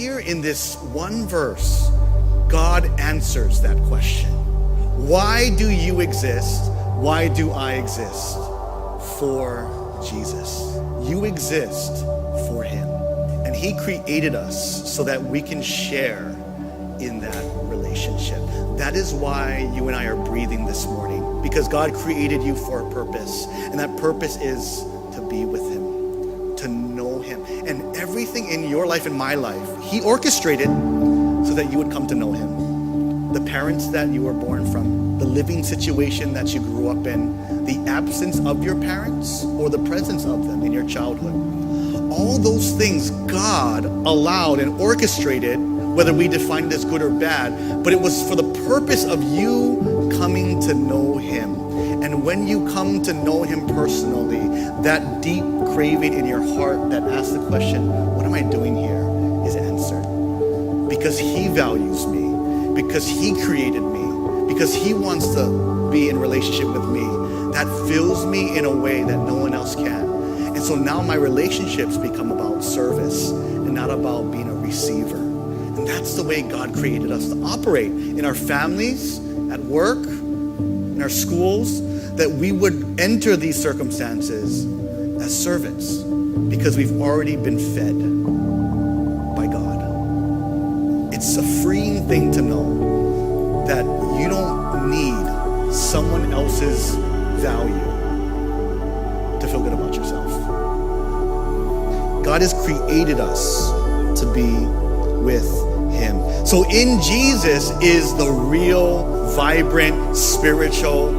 here in this one verse, God answers that question. Why do you exist? Why do I exist? For Jesus. You exist for him. And he created us so that we can share in that relationship. That is why you and I are breathing this morning, because God created you for a purpose. And that purpose is to be with him, to know him. And everything in your life and my life, he orchestrated so that you would come to know him. The parents that you were born from, the living situation that you grew up in, the absence of your parents or the presence of them in your childhood. All those things God allowed and orchestrated, whether we define it as good or bad, but it was for the purpose of you coming to know him. And when you come to know him personally, that deep craving in your heart that asks the question, what am I doing here, is answered. Because he values me, because he created me, because he wants to be in relationship with me. That fills me in a way that no one else can. And so now my relationships become about service and not about being a receiver. And that's the way God created us to operate in our families, at work, in our schools, that we would enter these circumstances as servants because we've already been fed by God. It's a freeing thing to know that you don't need someone else's value to feel good about yourself. God has created us to be with him. So in Jesus is the real, vibrant, spiritual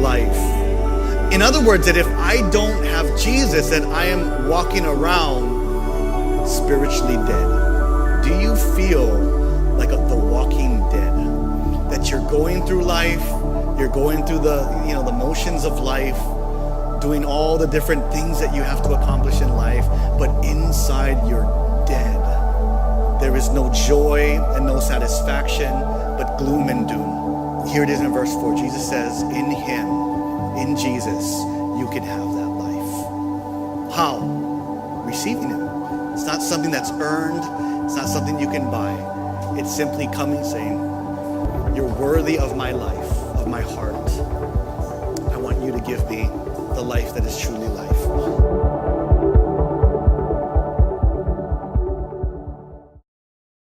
life. In other words, that if I don't have Jesus, then I am walking around spiritually dead. Do you feel like the walking dead? That you're going through life, you're going through the motions of life, doing all the different things that you have to accomplish in life, but inside you're dead. There is no joy and no satisfaction, but gloom and doom. Here it is in verse 4. Jesus says, in him, in Jesus, you can have that life. How? Receiving him. It's not something that's earned. It's not something you can buy. It's simply coming saying, you're worthy of my life, of my heart. I want you to give me the life that is truly life.